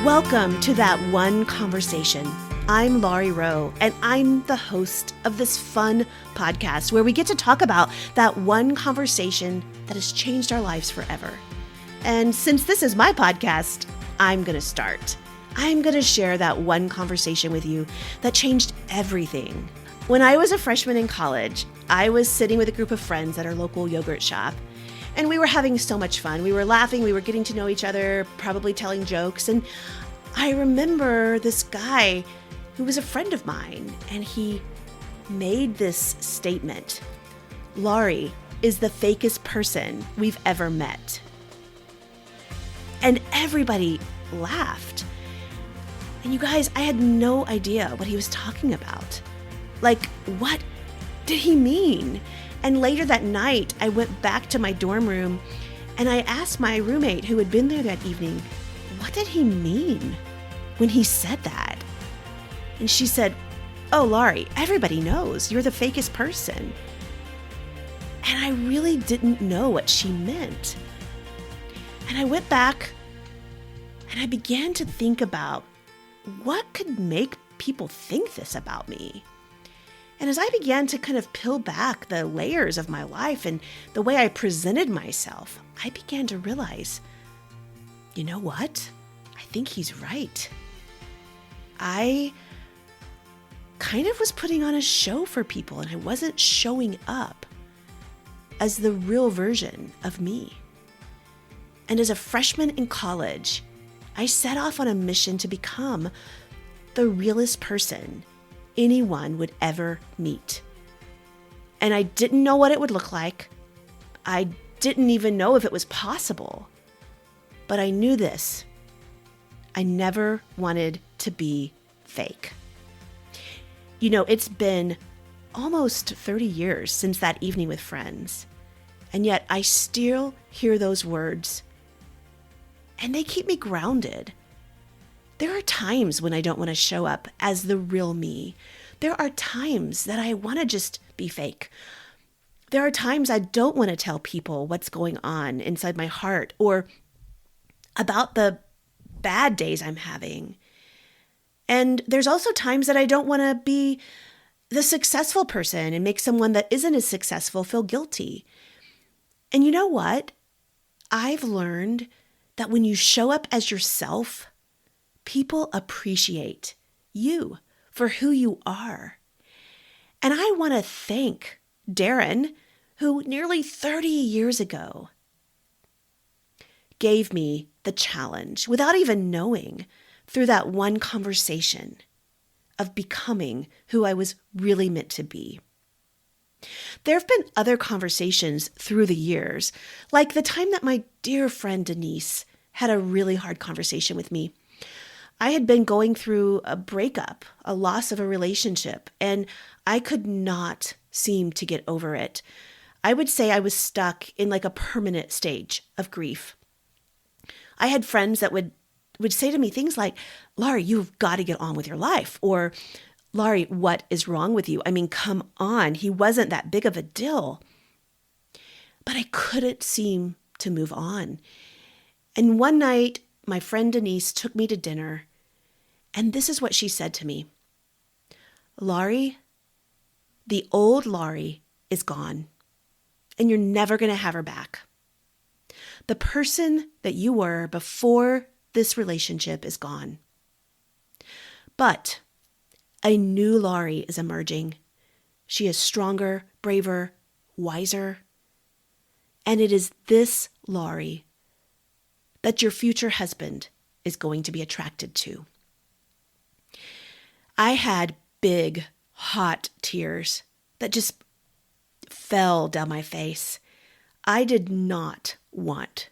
Welcome to That One Conversation. I'm Laurie Rowe, and I'm the host of this fun podcast where we get to talk about that one conversation that has changed our lives forever. And since this is my podcast, I'm going to start. I'm going to share that one conversation with you that changed everything. When I was a freshman in college, I was sitting with a group of friends at our local yogurt shop, and we were having so much fun. We were laughing, we were getting to know each other, probably telling jokes. And I remember this guy who was a friend of mine, and he made this statement: Laurie is the fakest person we've ever met. And everybody laughed. And you guys, I had no idea what he was talking about. Like, what did he mean? And later that night, I went back to my dorm room and I asked my roommate who had been there that evening, what did he mean when he said that? And she said, oh, Laurie, everybody knows you're the fakest person. And I really didn't know what she meant. And I went back and I began to think about what could make people think this about me. And as I began to kind of peel back the layers of my life and the way I presented myself, I began to realize, you know what? I think he's right. I kind of was putting on a show for people, and I wasn't showing up as the real version of me. And as a freshman in college, I set off on a mission to become the realest person anyone would ever meet. And I didn't know what it would look like. I didn't even know if it was possible. But I knew this: I never wanted to be fake. You know, it's been almost 30 years since that evening with friends, and yet I still hear those words, and they keep me grounded. There are times when I don't want to show up as the real me. There are times that I want to just be fake. There are times I don't want to tell people what's going on inside my heart or about the bad days I'm having. And there's also times that I don't want to be the successful person and make someone that isn't as successful feel guilty. And you know what? I've learned that when you show up as yourself, people appreciate you for who you are. And I want to thank Darren, who nearly 30 years ago gave me the challenge, without even knowing, through that one conversation of becoming who I was really meant to be. There have been other conversations through the years, like the time that my dear friend Denise had a really hard conversation with me. I had been going through a breakup, a loss of a relationship, and I could not seem to get over it. I would say I was stuck in like a permanent stage of grief. I had friends that would say to me things like, Laurie, you've got to get on with your life. Or, Laurie, what is wrong with you? I mean, come on, he wasn't that big of a deal. But I couldn't seem to move on. And one night, my friend Denise took me to dinner, and this is what she said to me: Laurie, the old Laurie is gone, and you're never going to have her back. The person that you were before this relationship is gone. But a new Laurie is emerging. She is stronger, braver, wiser. And it is this Laurie that your future husband is going to be attracted to. I had big, hot tears that just fell down my face. I did not want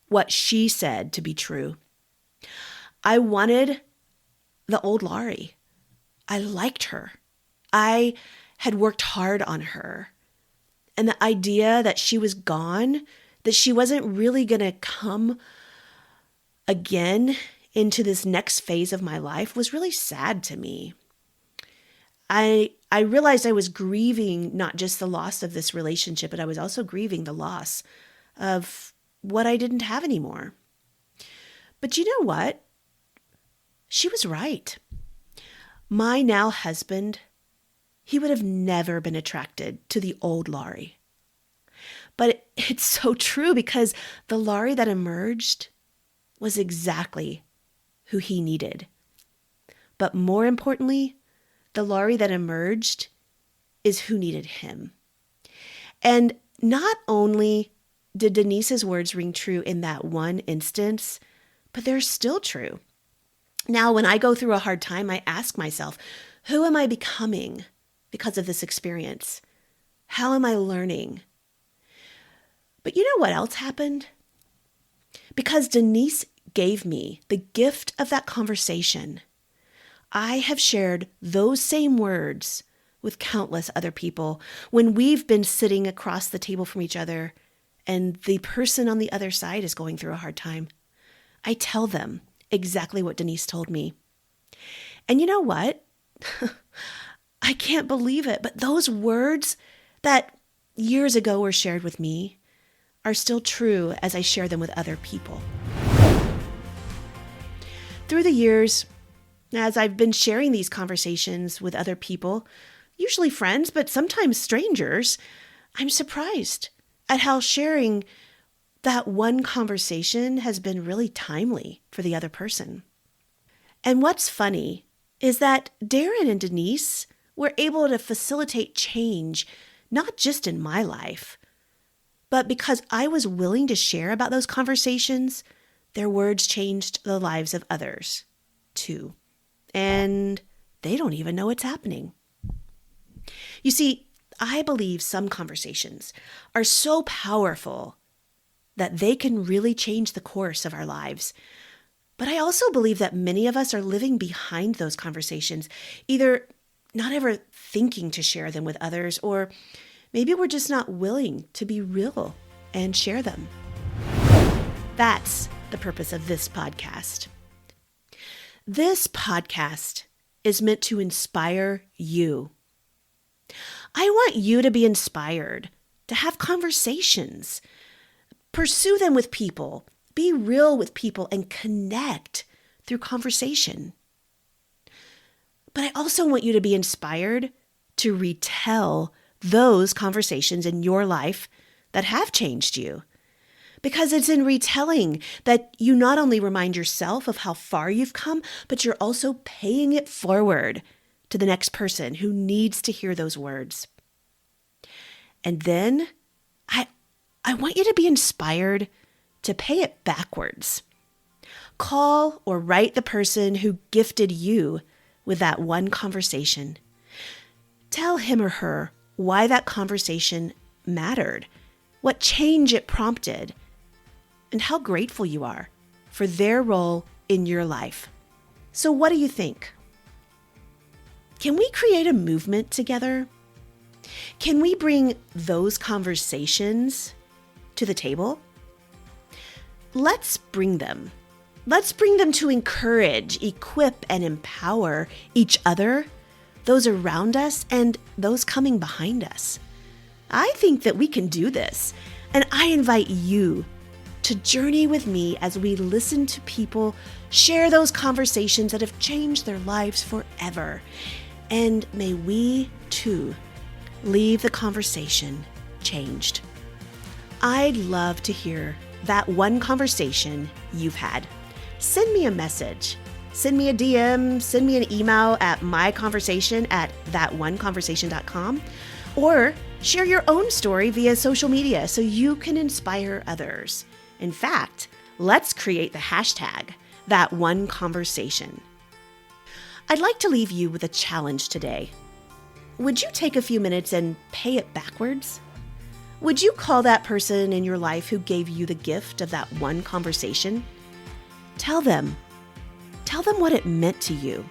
what she said to be true. I wanted the old Laurie. I liked her. I had worked hard on her. And the idea that she was gone, that she wasn't really going to come again into this next phase of my life, was really sad to me. I realized I was grieving not just the loss of this relationship, but I was also grieving the loss of what I didn't have anymore. But you know what? She was right. My now husband, he would have never been attracted to the old Laurie. But it's so true because the Laurie that emerged was exactly who he needed. But more importantly, the Laurie that emerged is who needed him. And not only did Denise's words ring true in that one instance, but they're still true. Now, when I go through a hard time, I ask myself, who am I becoming because of this experience? How am I learning? But you know what else happened? Because Denise gave me the gift of that conversation, I have shared those same words with countless other people when we've been sitting across the table from each other and the person on the other side is going through a hard time. I tell them exactly what Denise told me. And you know what? I can't believe it, but those words that years ago were shared with me are still true as I share them with other people. Through the years, as I've been sharing these conversations with other people, usually friends, but sometimes strangers, I'm surprised at how sharing that one conversation has been really timely for the other person. And what's funny is that Darren and Denise were able to facilitate change, not just in my life, but because I was willing to share about those conversations, their words changed the lives of others too. And they don't even know it's happening. You see, I believe some conversations are so powerful that they can really change the course of our lives. But I also believe that many of us are living behind those conversations, either not ever thinking to share them with others, or maybe we're just not willing to be real and share them. That's the purpose of this podcast. This podcast is meant to inspire you. I want you to be inspired, to have conversations, pursue them with people, be real with people, and connect through conversation. But I also want you to be inspired to retell those conversations in your life that have changed you. Because it's in retelling that you not only remind yourself of how far you've come, but you're also paying it forward to the next person who needs to hear those words. And then I want you to be inspired to pay it backwards. Call or write the person who gifted you with that one conversation. Tell him or her why that conversation mattered, what change it prompted, and how grateful you are for their role in your life. So what do you think? Can we create a movement together? Can we bring those conversations to the table? Let's bring them. Let's bring them to encourage, equip, and empower each other, those around us, and those coming behind us. I think that we can do this, and I invite you to journey with me as we listen to people share those conversations that have changed their lives forever. And may we, too, leave the conversation changed. I'd love to hear that one conversation you've had. Send me a message. Send me a DM, send me an email at myconversation@thatoneconversation.com, or share your own story via social media so you can inspire others. In fact, let's create the hashtag #ThatOneConversation. I'd like to leave you with a challenge today. Would you take a few minutes and pay it backwards? Would you call that person in your life who gave you the gift of that one conversation? Tell them what it meant to you,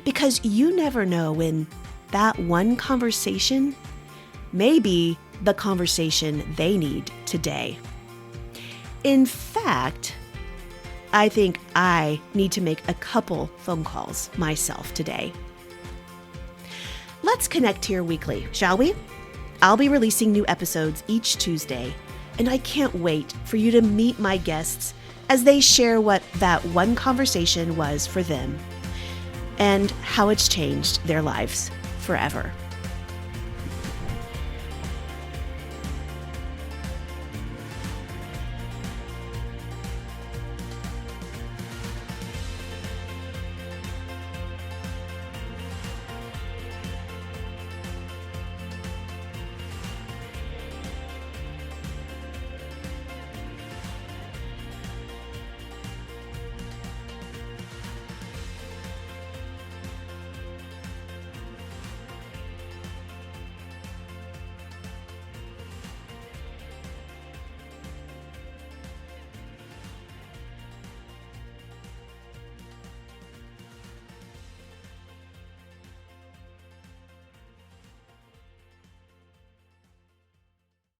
because you never know when that one conversation may be the conversation they need today. In fact, I think I need to make a couple phone calls myself today. Let's connect here weekly, shall we? I'll be releasing new episodes each Tuesday, and I can't wait for you to meet my guests as they share what that one conversation was for them and how it's changed their lives forever.